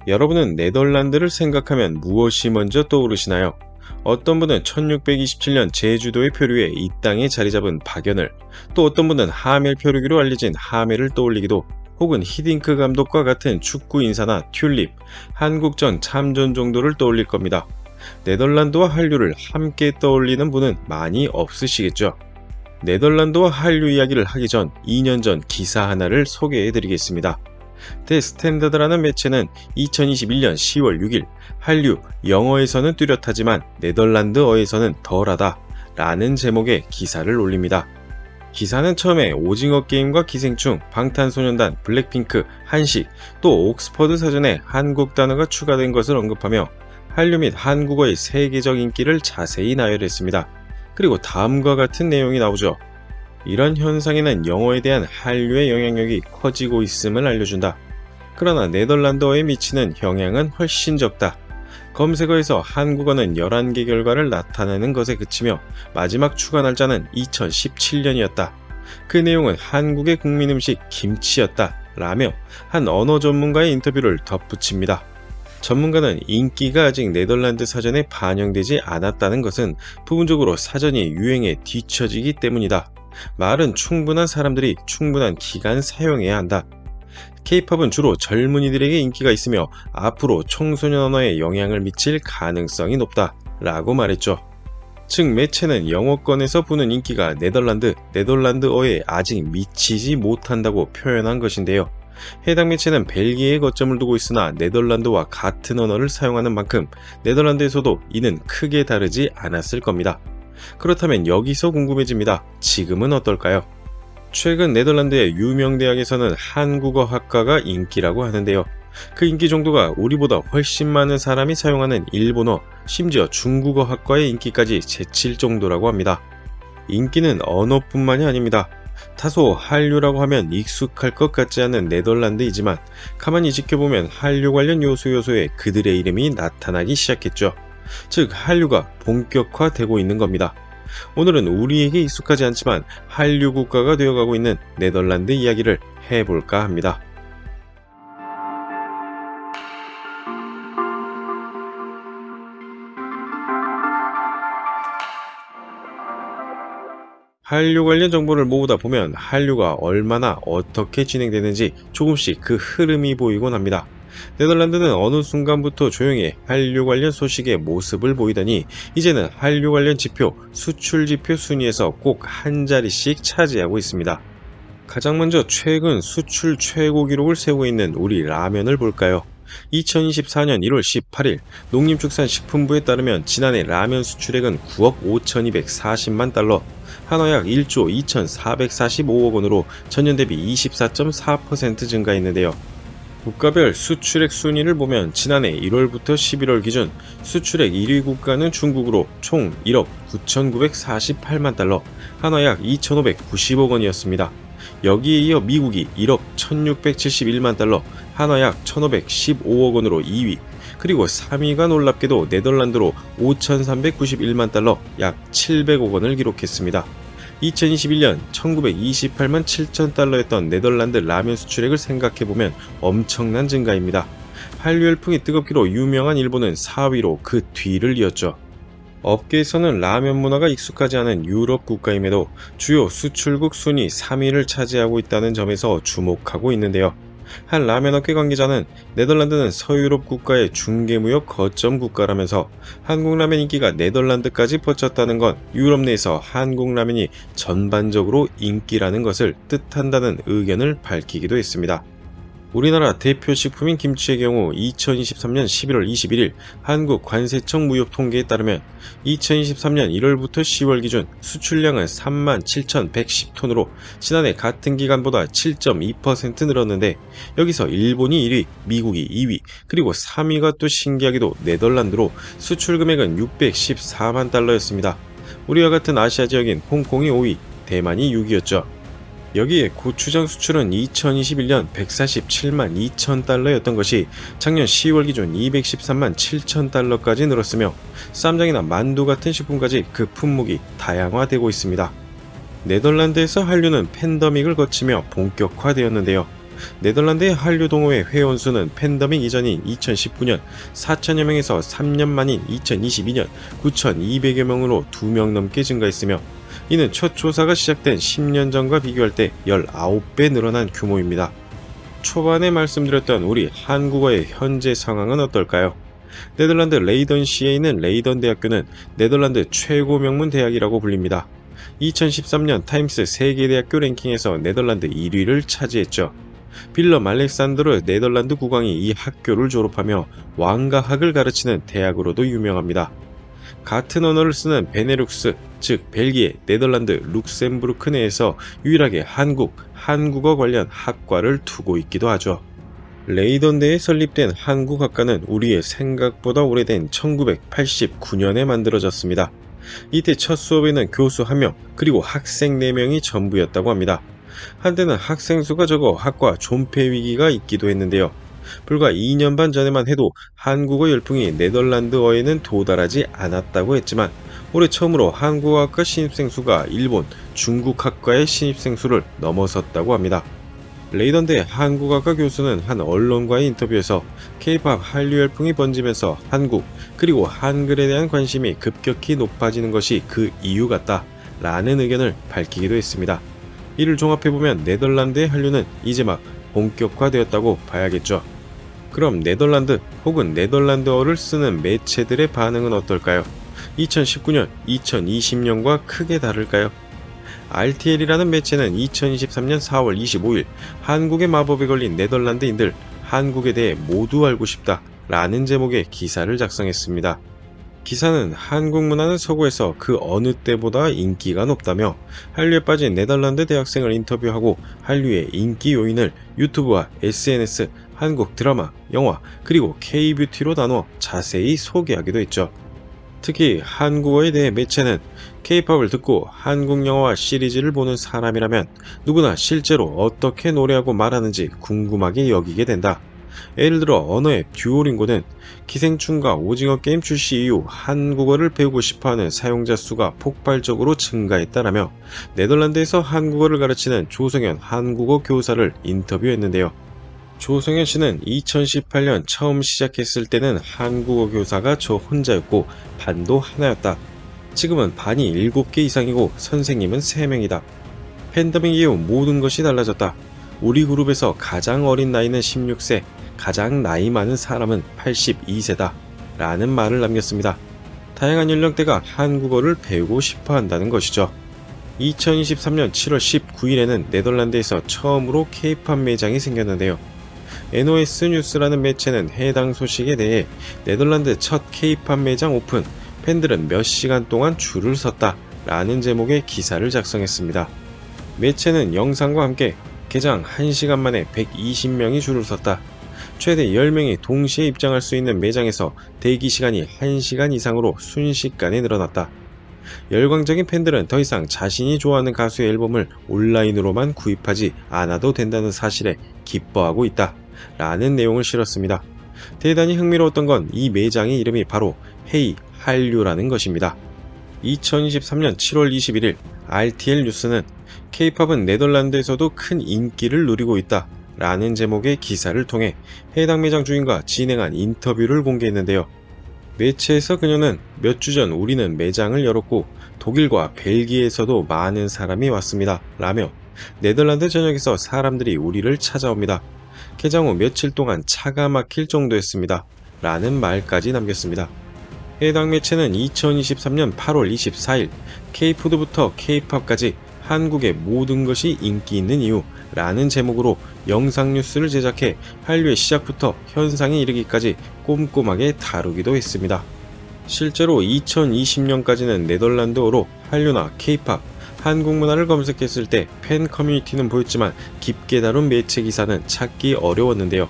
여러분은 네덜란드를 생각하면 무엇이 먼저 떠오르시나요? 어떤 분은 1627년 제주도의 표류에 이 땅에 자리 잡은 박연을, 또 어떤 분은 하멜 표류기로 알려진 하멜을 떠올리기도, 혹은 히딩크 감독과 같은 축구 인사나 튤립, 한국전 참전 정도를 떠올릴 겁니다. 네덜란드와 한류를 함께 떠올리는 분은 많이 없으시겠죠? 네덜란드와 한류 이야기를 하기 전 2년 전 기사 하나를 소개해 드리겠습니다. 데 스탠다드라는 매체는 2021년 10월 6일 한류, 영어에서는 뚜렷하지만 네덜란드어에서는 덜하다 라는 제목의 기사를 올립니다. 기사는 처음에 오징어 게임과 기생충, 방탄소년단, 블랙핑크, 한식, 또 옥스퍼드 사전에 한국 단어가 추가된 것을 언급하며 한류 및 한국어의 세계적 인기를 자세히 나열했습니다. 그리고 다음과 같은 내용이 나오죠. 이런 현상에는 영어에 대한 한류의 영향력이 커지고 있음을 알려준다. 그러나 네덜란드어에 미치는 영향은 훨씬 적다. 검색어에서 한국어는 11개 결과를 나타내는 것에 그치며 마지막 추가 날짜는 2017년이었다. 그 내용은 한국의 국민 음식 김치였다 라며 한 언어 전문가의 인터뷰를 덧붙입니다. 전문가는 인기가 아직 네덜란드 사전에 반영되지 않았다는 것은 부분적으로 사전이 유행에 뒤처지기 때문이다. 말은 충분한 사람들이 충분한 기간 사용해야 한다. K-팝은 주로 젊은이들에게 인기가 있으며 앞으로 청소년 언어에 영향을 미칠 가능성이 높다 라고 말했죠. 즉 매체는 영어권에서 부는 인기가 네덜란드어에 아직 미치지 못한다고 표현한 것인데요. 해당 매체는 벨기에에 거점을 두고 있으나 네덜란드와 같은 언어를 사용하는 만큼 네덜란드에서도 이는 크게 다르지 않았을 겁니다. 그렇다면 여기서 궁금해집니다. 지금은 어떨까요? 최근 네덜란드의 유명 대학에서는 한국어 학과가 인기라고 하는데요. 그 인기 정도가 우리보다 훨씬 많은 사람이 사용하는 일본어, 심지어 중국어 학과의 인기까지 제칠 정도라고 합니다. 인기는 언어뿐만이 아닙니다. 다소 한류라고 하면 익숙할 것 같지 않은 네덜란드이지만 가만히 지켜보면 한류 관련 요소에 그들의 이름이 나타나기 시작했죠. 즉 한류가 본격화되고 있는 겁니다. 오늘은 우리에게 익숙하지 않지만 한류 국가가 되어가고 있는 네덜란드 이야기를 해볼까 합니다. 한류 관련 정보를 모으다 보면 한류가 얼마나 어떻게 진행되는지 조금씩 그 흐름이 보이곤 합니다. 네덜란드는 어느 순간부터 조용히 한류 관련 소식의 모습을 보이더니 이제는 한류 관련 지표, 수출 지표 순위에서 꼭 한 자리씩 차지하고 있습니다. 가장 먼저 최근 수출 최고 기록을 세우고 있는 우리 라면을 볼까요? 2024년 1월 18일 농림축산식품부에 따르면 지난해 라면 수출액은 9억 5240만 달러, 한화약 1조 2445억 원으로 전년 대비 24.4% 증가했는데요. 국가별 수출액 순위를 보면 지난해 1월부터 11월 기준 수출액 1위 국가는 중국으로 총 1억 9,948만 달러, 한화약 2,590억 원이었습니다. 여기에 이어 미국이 1억 1,671만 달러, 한화약 1,515억 원으로 2위, 그리고 3위가 놀랍게도 네덜란드로 5,391만 달러, 약 700억 원을 기록했습니다. 2021년 1928만 7천 달러였던 네덜란드 라면 수출액을 생각해보면 엄청난 증가입니다. 한류 열풍이 뜨겁기로 유명한 일본은 4위로 그 뒤를 이었죠. 업계에서는 라면 문화가 익숙하지 않은 유럽 국가임에도 주요 수출국 순위 3위를 차지하고 있다는 점에서 주목하고 있는데요. 한 라면업계 관계자는 네덜란드는 서유럽 국가의 중개무역 거점 국가라면서 한국 라면 인기가 네덜란드까지 뻗쳤다는 건 유럽 내에서 한국 라면이 전반적으로 인기라는 것을 뜻한다는 의견을 밝히기도 했습니다. 우리나라 대표 식품인 김치의 경우 2023년 11월 21일 한국 관세청 무역 통계에 따르면 2023년 1월부터 10월 기준 수출량은 37,110톤으로 지난해 같은 기간보다 7.2% 늘었는데 여기서 일본이 1위, 미국이 2위, 그리고 3위가 또 신기하게도 네덜란드로 수출 금액은 614만 달러였습니다. 우리와 같은 아시아 지역인 홍콩이 5위, 대만이 6위였죠. 여기에 고추장 수출은 2021년 147만 2천 달러였던 것이 작년 10월 기준 213만 7천 달러까지 늘었으며 쌈장이나 만두 같은 식품까지 그 품목이 다양화되고 있습니다. 네덜란드에서 한류는 팬데믹을 거치며 본격화되었는데요. 네덜란드의 한류 동호회 회원수는 팬데믹 이전인 2019년 4천여 명에서 3년 만인 2022년 9,200여 명으로 2명 넘게 증가했으며 이는 첫 조사가 시작된 10년 전과 비교할 때 19배 늘어난 규모입니다. 초반에 말씀드렸던 우리 한국어의 현재 상황은 어떨까요? 네덜란드 레이던시에 있는 레이던 대학교는 네덜란드 최고 명문 대학이라고 불립니다. 2013년 타임스 세계대학교 랭킹에서 네덜란드 1위를 차지했죠. 빌럼 알렉산드르 네덜란드 국왕이 이 학교를 졸업하며 왕가학을 가르치는 대학으로도 유명합니다. 같은 언어를 쓰는 베네룩스, 즉 벨기에, 네덜란드, 룩셈부르크 내에서 유일하게 한국어 관련 학과를 두고 있기도 하죠. 레이던대에 설립된 한국학과는 우리의 생각보다 오래된 1989년에 만들어졌습니다. 이때 첫 수업에는 교수 1명, 그리고 학생 4명이 전부였다고 합니다. 한때는 학생 수가 적어 학과 존폐 위기가 있기도 했는데요. 불과 2년 반 전에만 해도 한국어 열풍이 네덜란드어에는 도달하지 않았다고 했지만 올해 처음으로 한국어학과 신입생 수가 일본, 중국 학과의 신입생 수를 넘어섰다고 합니다. 레이던대 한국학과 교수는 한 언론과의 인터뷰에서 K-POP 한류 열풍이 번지면서 한국 그리고 한글에 대한 관심이 급격히 높아지는 것이 그 이유 같다 라는 의견을 밝히기도 했습니다. 이를 종합해보면 네덜란드의 한류는 이제 막 본격화되었다고 봐야겠죠. 그럼 네덜란드 혹은 네덜란드어를 쓰는 매체들의 반응은 어떨까요? 2019년, 2020년과 크게 다를까요? RTL이라는 매체는 2023년 4월 25일 한국의 마법에 걸린 네덜란드인들 한국에 대해 모두 알고 싶다 라는 제목의 기사를 작성했습니다. 기사는 한국 문화는 서구에서 그 어느 때보다 인기가 높다며 한류에 빠진 네덜란드 대학생을 인터뷰하고 한류의 인기 요인을 유튜브와 SNS, 한국 드라마, 영화, 그리고 K-뷰티로 나눠 자세히 소개하기도 했죠. 특히 한국어에 대해 매체는 K-POP을 듣고 한국 영화와 시리즈를 보는 사람이라면 누구나 실제로 어떻게 노래하고 말하는지 궁금하게 여기게 된다. 예를 들어 언어의 듀오링고는 기생충과 오징어 게임 출시 이후 한국어를 배우고 싶어하는 사용자 수가 폭발적으로 증가했다라며 네덜란드에서 한국어를 가르치는 조성현 한국어 교사를 인터뷰했는데요. 조성현 씨는 2018년 처음 시작했을 때는 한국어 교사가 저 혼자였고 반도 하나였다. 지금은 반이 7개 이상이고 선생님은 3명이다. 팬데믹 이후 모든 것이 달라졌다. 우리 그룹에서 가장 어린 나이는 16세, 가장 나이 많은 사람은 82세다. 라는 말을 남겼습니다. 다양한 연령대가 한국어를 배우고 싶어 한다는 것이죠. 2023년 7월 19일에는 네덜란드에서 처음으로 K-POP 매장이 생겼는데요. NOS 뉴스라는 매체는 해당 소식에 대해 네덜란드 첫 K-POP 매장 오픈, 팬들은 몇 시간 동안 줄을 섰다 라는 제목의 기사를 작성했습니다. 매체는 영상과 함께 개장 1시간 만에 120명이 줄을 섰다. 최대 10명이 동시에 입장할 수 있는 매장에서 대기 시간이 1시간 이상으로 순식간에 늘어났다. 열광적인 팬들은 더 이상 자신이 좋아하는 가수의 앨범을 온라인으로만 구입하지 않아도 된다는 사실에 기뻐하고 있다 라는 내용을 실었습니다. 대단히 흥미로웠던 건 이 매장의 이름이 바로 헤이 한류라는 것입니다. 2023년 7월 21일 RTL 뉴스는 K-POP은 네덜란드에서도 큰 인기를 누리고 있다 라는 제목의 기사를 통해 해당 매장 주인과 진행한 인터뷰를 공개했는데요. 매체에서 그녀는 몇 주 전 우리는 매장을 열었고 독일과 벨기에에서도 많은 사람이 왔습니다 라며 네덜란드 전역에서 사람들이 우리를 찾아옵니다. 개장 후 며칠 동안 차가 막힐 정도였습니다 라는 말까지 남겼습니다. 해당 매체는 2023년 8월 24일 K-푸드부터 K-POP까지 한국의 모든 것이 인기 있는 이유 라는 제목으로 영상 뉴스를 제작해 한류의 시작부터 현상에 이르기까지 꼼꼼하게 다루기도 했습니다. 실제로 2020년까지는 네덜란드어로 한류나 K-POP, 한국 문화를 검색했을 때 팬 커뮤니티는 보였지만 깊게 다룬 매체 기사는 찾기 어려웠는데요.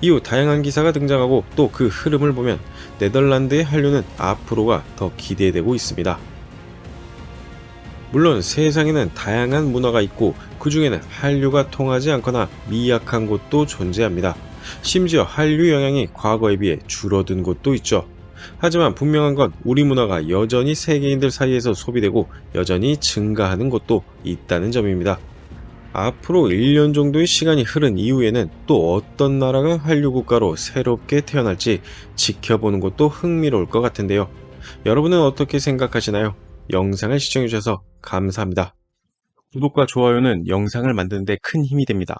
이후 다양한 기사가 등장하고 또 그 흐름을 보면 네덜란드의 한류는 앞으로가 더 기대되고 있습니다. 물론 세상에는 다양한 문화가 있고 그 중에는 한류가 통하지 않거나 미약한 곳도 존재합니다. 심지어 한류 영향이 과거에 비해 줄어든 곳도 있죠. 하지만 분명한 건 우리 문화가 여전히 세계인들 사이에서 소비되고 여전히 증가하는 곳도 있다는 점입니다. 앞으로 1년 정도의 시간이 흐른 이후에는 또 어떤 나라가 한류 국가로 새롭게 태어날지 지켜보는 것도 흥미로울 것 같은데요. 여러분은 어떻게 생각하시나요? 영상을 시청해주셔서 감사합니다. 구독과 좋아요는 영상을 만드는 데 큰 힘이 됩니다.